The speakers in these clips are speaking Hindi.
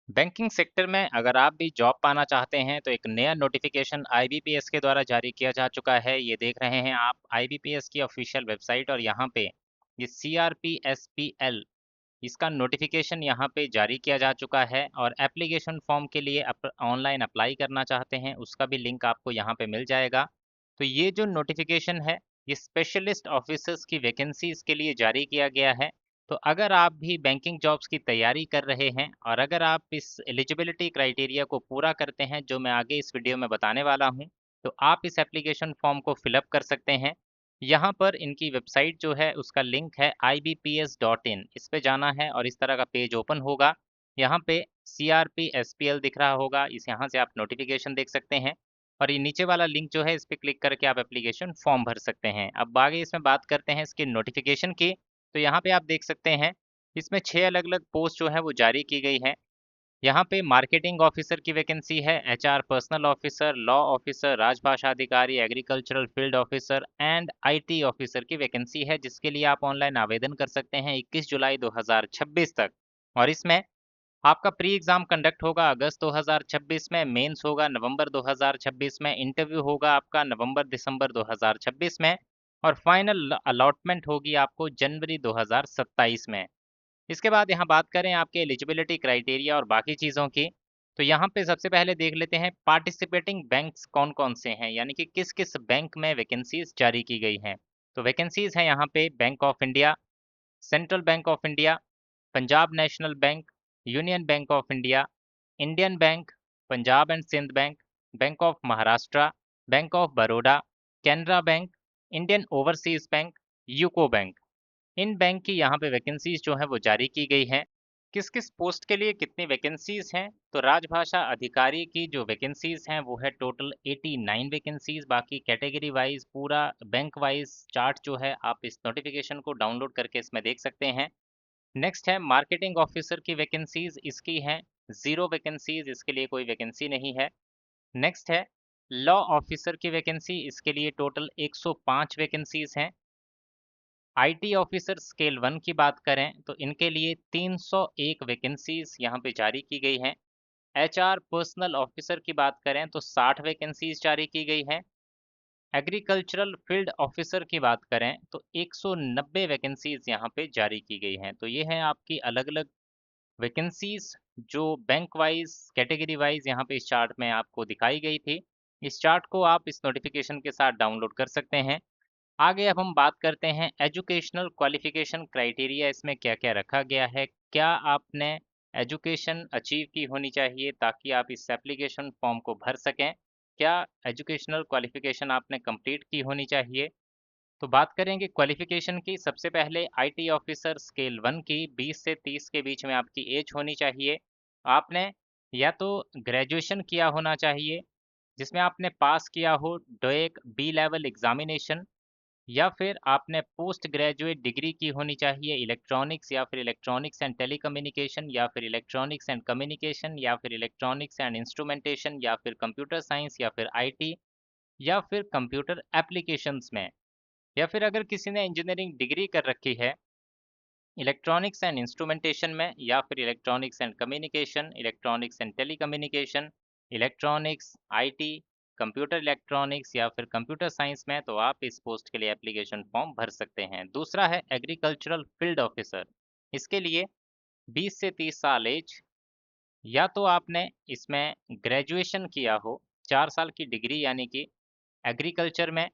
बैंकिंग सेक्टर में अगर आप भी जॉब पाना चाहते हैं तो एक नया नोटिफिकेशन आईबीपीएस के द्वारा जारी किया जा चुका है। ये देख रहे हैं आप आईबीपीएस की ऑफिशियल वेबसाइट और यहाँ पे ये सीआरपीएसपीएल इसका नोटिफिकेशन यहाँ पे जारी किया जा चुका है और एप्लीकेशन फॉर्म के लिए ऑनलाइन अप्लाई करना चाहते हैं उसका भी लिंक आपको यहाँ पे मिल जाएगा। तो ये जो नोटिफिकेशन है ये स्पेशलिस्ट ऑफिसर्स की वैकेंसीज के लिए जारी किया गया है। तो अगर आप भी बैंकिंग जॉब्स की तैयारी कर रहे हैं और अगर आप इस एलिजिबिलिटी क्राइटेरिया को पूरा करते हैं जो मैं आगे इस वीडियो में बताने वाला हूं, तो आप इस एप्लीकेशन फॉर्म को फिलअप कर सकते हैं। यहाँ पर इनकी वेबसाइट जो है उसका लिंक है ibps.in, इस पे जाना है और इस तरह का पेज ओपन होगा। यहाँ पे CRPSPL दिख रहा होगा, इस यहाँ से आप नोटिफिकेशन देख सकते हैं और ये नीचे वाला लिंक जो है इस पे क्लिक करके आप एप्लीकेशन फॉर्म भर सकते हैं। अब आगे इसमें बात करते हैं इसकी नोटिफिकेशन की। तो यहाँ पे आप देख सकते हैं इसमें 6 अलग-अलग पोस्ट जो है वो जारी की गई है। यहाँ पे मार्केटिंग ऑफिसर की वैकेंसी है, HR personal officer, law officer, राजभाषा अधिकारी, agricultural field officer and IT officer की वैकेंसी है जिसके लिए आप ऑनलाइन आवेदन कर सकते हैं 21 जुलाई 2026 तक। और इसमें आपका प्री एग्जाम कंडक्ट होगा अगस्त 2026 में, मेंस होगा नवंबर 2026 में, इंटरव्यू होगा आपका नवंबर दिसंबर 2026 में और फाइनल अलॉटमेंट होगी आपको जनवरी 2027 में। इसके बाद यहाँ बात करें आपके एलिजिबिलिटी क्राइटेरिया और बाकी चीज़ों की, तो यहाँ पे सबसे पहले देख लेते हैं पार्टिसिपेटिंग बैंक्स कौन कौन से हैं, यानी कि किस किस बैंक में वैकेंसीज जारी की गई हैं। तो वैकेंसीज हैं यहाँ पे bank of India, central bank of India, Punjab national bank, union bank of India, Indian bank, Punjab and Sind bank, bank of Maharashtra, bank of Baroda, Canara bank, Indian overseas bank, UCO bank. इन बैंक की यहाँ पे वैकेंसीज जो है वो जारी की गई हैं। किस किस पोस्ट के लिए कितनी वैकेंसीज हैं, तो राजभाषा अधिकारी की जो वैकेंसीज हैं वो है टोटल 89 वैकेंसीज। बाकी कैटेगरी वाइज पूरा बैंक वाइज चार्ट जो है आप इस नोटिफिकेशन को डाउनलोड करके इसमें देख सकते हैं। नेक्स्ट है मार्केटिंग ऑफिसर की वैकेंसीज, इसकी हैं 0 वैकेंसीज, इसके लिए कोई वैकेंसी नहीं है। नेक्स्ट है लॉ ऑफिसर की वैकेंसी, इसके लिए टोटल 105 वैकेंसीज हैं। आईटी ऑफिसर स्केल 1 की बात करें तो इनके लिए 301 वैकेंसीज यहाँ पे जारी की गई हैं। एचआर पर्सनल ऑफिसर की बात करें तो 60 वैकेंसीज जारी की गई हैं। एग्रीकल्चरल फील्ड ऑफिसर की बात करें तो 190 वैकेंसीज यहाँ पे जारी की गई हैं। तो ये हैं आपकी अलग अलग वैकेंसीज जो बैंक वाइज कैटेगरी वाइज यहाँ पे इस चार्ट में आपको दिखाई गई थी। इस चार्ट को आप इस नोटिफिकेशन के साथ डाउनलोड कर सकते हैं। आगे अब हम बात करते हैं एजुकेशनल क्वालिफिकेशन क्राइटेरिया, इसमें क्या क्या रखा गया है। क्या आपने एजुकेशन अचीव की होनी चाहिए ताकि आप इस एप्लीकेशन फॉर्म को भर सकें। क्या एजुकेशनल क्वालिफिकेशन आपने कंप्लीट की होनी चाहिए। तो बात करेंगे क्वालिफिकेशन की। सबसे पहले आईटी ऑफिसर स्केल 1 की 20 से 30 के बीच में आपकी एज होनी चाहिए। आपने या तो ग्रेजुएशन किया होना चाहिए जिसमें आपने पास किया हो डोएक बी लेवल एग्जामिनेशन, या फिर आपने पोस्ट ग्रेजुएट डिग्री की होनी चाहिए इलेक्ट्रॉनिक्स या फिर इलेक्ट्रॉनिक्स एंड टेलीकम्युनिकेशन या फिर इलेक्ट्रॉनिक्स एंड कम्युनिकेशन या फिर इलेक्ट्रॉनिक्स एंड इंस्ट्रूमेंटेशन या फिर कंप्यूटर साइंस या फिर आईटी या फिर कंप्यूटर एप्लीकेशंस में, या फिर अगर किसी ने इंजीनियरिंग डिग्री कर रखी है इलेक्ट्रॉनिक्स एंड इंस्ट्रूमेंटेशन में या फिर electronics and communication, electronics and telecommunication, electronics, IT, computer electronics या फिर कंप्यूटर साइंस में, तो आप इस पोस्ट के लिए एप्लीकेशन फॉर्म भर सकते हैं। दूसरा है एग्रीकल्चरल फील्ड ऑफिसर, इसके लिए 20 से 30 साल एज, या तो आपने इसमें ग्रेजुएशन किया हो 4 साल की डिग्री यानी कि एग्रीकल्चर में,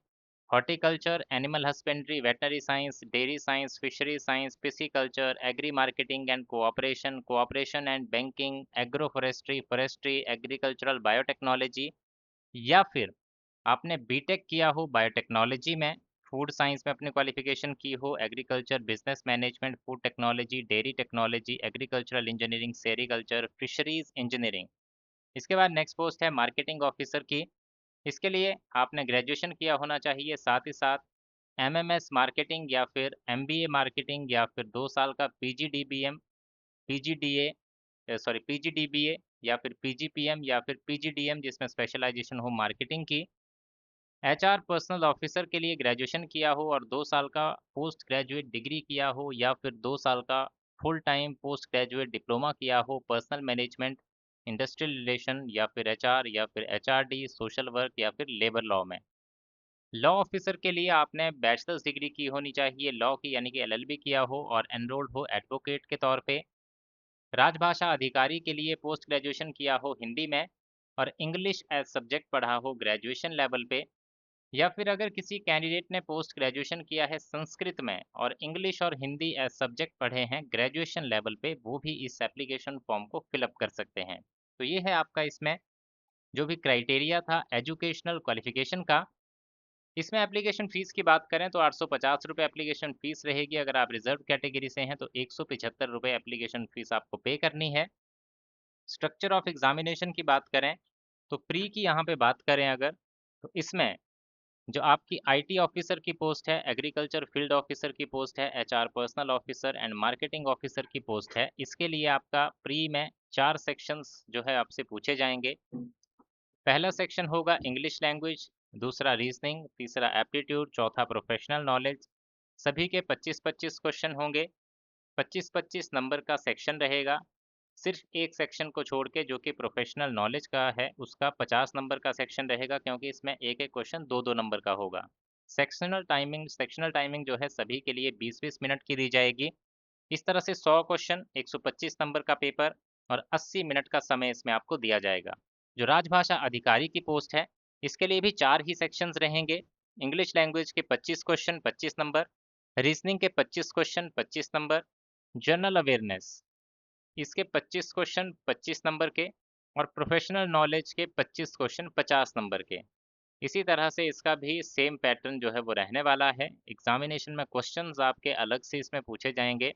horticulture, animal husbandry, veterinary science, dairy science, fishery science, pisciculture, agri marketing and cooperation, cooperation and banking, agro forestry, forestry, agricultural biotechnology, या फिर आपने बीटेक किया हो बायोटेक्नोलॉजी में, फूड साइंस में अपनी क्वालिफिकेशन की हो, agriculture, business management, food technology, dairy technology, agricultural engineering, sericulture, fisheries engineering. इसके बाद नेक्स्ट पोस्ट है मार्केटिंग ऑफिसर की। इसके लिए आपने ग्रेजुएशन किया होना चाहिए, साथ ही साथ एमएमएस मार्केटिंग या फिर एमबीए मार्केटिंग या फिर 2 साल का पीजीडीबीएम, पीजीडीए, सॉरी पीजीडीबीए या फिर पीजीपीएम या फिर पीजीडीएम जिसमें स्पेशलाइजेशन हो मार्केटिंग की। एचआर पर्सनल ऑफिसर के लिए ग्रेजुएशन किया हो और 2 साल का पोस्ट ग्रेजुएट डिग्री किया हो या फिर 2 साल का full time post graduate diploma किया हो पर्सनल मैनेजमेंट, इंडस्ट्रियल रिलेशन या फिर एचआर या फिर एचआरडी, सोशल वर्क या फिर लेबर लॉ में। लॉ ऑफिसर के लिए आपने बैचलर्स डिग्री की होनी चाहिए लॉ की, यानी कि एलएलबी किया हो और एनरोल्ड हो एडवोकेट के तौर पे। राजभाषा अधिकारी के लिए पोस्ट ग्रेजुएशन किया हो हिंदी में और इंग्लिश एज सब्जेक्ट पढ़ा हो ग्रेजुएशन लेवल पे। या फिर अगर किसी कैंडिडेट ने पोस्ट ग्रेजुएशन किया है संस्कृत में और इंग्लिश और हिंदी एज सब्जेक्ट पढ़े हैं ग्रेजुएशन लेवल पे, वो भी इस एप्लीकेशन फॉर्म को फिलअप कर सकते हैं। तो ये है आपका इसमें जो भी क्राइटेरिया था एजुकेशनल क्वालिफिकेशन का। इसमें एप्लीकेशन फ़ीस की बात करें तो 850 रुपये एप्लीकेशन फ़ीस रहेगी। अगर आप रिजर्व कैटेगरी से हैं तो 175 रुपये एप्लीकेशन फ़ीस आपको पे करनी है। स्ट्रक्चर ऑफ एग्जामिनेशन की बात करें तो प्री की यहाँ पे बात करें अगर, तो इसमें जो आपकी आईटी ऑफिसर की पोस्ट है, एग्रीकल्चर फील्ड ऑफिसर की पोस्ट है, HR personal officer and marketing officer की पोस्ट है, इसके लिए आपका प्री में 4 सेक्शंस जो है आपसे पूछे जाएंगे। पहला सेक्शन होगा इंग्लिश लैंग्वेज, दूसरा रीजनिंग, तीसरा एप्टीट्यूड, चौथा प्रोफेशनल नॉलेज। सभी के 25-25 क्वेश्चन होंगे। 25-25 नंबर का सेक्शन रहेगा। सिर्फ एक सेक्शन को छोड़ के जो कि प्रोफेशनल नॉलेज का है उसका 50 नंबर का सेक्शन रहेगा, क्योंकि इसमें एक एक क्वेश्चन 2-2 नंबर का होगा। सेक्शनल टाइमिंग जो है सभी के लिए 20-20 मिनट की दी जाएगी। इस तरह से 100 क्वेश्चन, 125 नंबर का पेपर और 80 मिनट का समय इसमें आपको दिया जाएगा। जो राजभाषा अधिकारी की पोस्ट है इसके लिए भी 4 ही सेक्शंस रहेंगे। इंग्लिश लैंग्वेज के 25 क्वेश्चन 25 नंबर, रीजनिंग के 25 क्वेश्चन 25 नंबर, जनरल अवेयरनेस इसके 25 क्वेश्चन 25 नंबर के और प्रोफेशनल नॉलेज के 25 क्वेश्चन 50 नंबर के। इसी तरह से इसका भी सेम पैटर्न जो है वो रहने वाला है। एग्जामिनेशन में क्वेश्चंस आपके अलग से इसमें पूछे जाएंगे।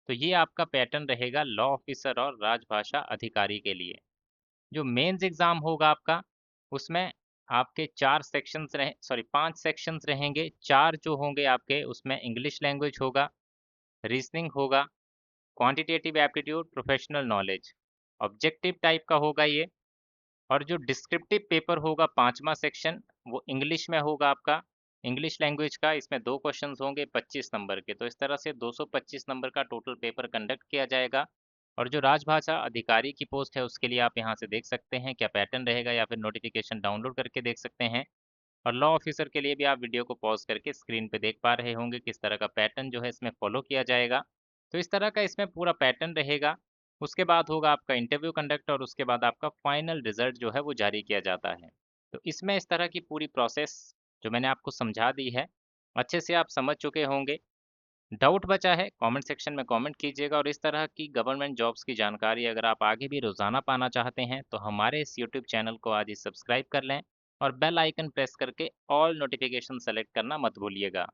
तो ये आपका पैटर्न रहेगा लॉ ऑफिसर और राजभाषा अधिकारी के लिए। जो मेंस एग्जाम होगा आपका उसमें आपके 5 सेक्शंस रहेंगे। 4 जो होंगे आपके उसमें इंग्लिश लैंग्वेज होगा, रीजनिंग होगा, quantitative aptitude, professional knowledge. Objective type का होगा ये। और जो डिस्क्रिप्टिव पेपर होगा 5वां सेक्शन वो इंग्लिश में होगा आपका, इंग्लिश लैंग्वेज का। इसमें 2 क्वेश्चंस होंगे 25 नंबर के। तो इस तरह से 225 नंबर का टोटल पेपर कंडक्ट किया जाएगा। और जो राजभाषा अधिकारी की पोस्ट है उसके लिए आप यहाँ से देख सकते हैं क्या पैटर्न रहेगा, या फिर नोटिफिकेशन डाउनलोड करके देख सकते हैं। और लॉ ऑफिसर के लिए भी आप वीडियो को पॉज करके स्क्रीन पे देख पा रहे होंगे किस तरह का पैटर्न जो है इसमें फॉलो किया जाएगा। तो इस तरह का इसमें पूरा पैटर्न रहेगा। उसके बाद होगा आपका इंटरव्यू कंडक्ट और उसके बाद आपका फाइनल रिजल्ट जो है वो जारी किया जाता है। तो इसमें इस तरह की पूरी प्रोसेस जो मैंने आपको समझा दी है अच्छे से आप समझ चुके होंगे। डाउट बचा है कमेंट सेक्शन में कमेंट कीजिएगा। और इस तरह की गवर्नमेंट जॉब्स की जानकारी अगर आप आगे भी रोज़ाना पाना चाहते हैं तो हमारे इस यूट्यूब चैनल को आज ही सब्सक्राइब कर लें और बेल आइकन प्रेस करके ऑल नोटिफिकेशन सेलेक्ट करना मत भूलिएगा।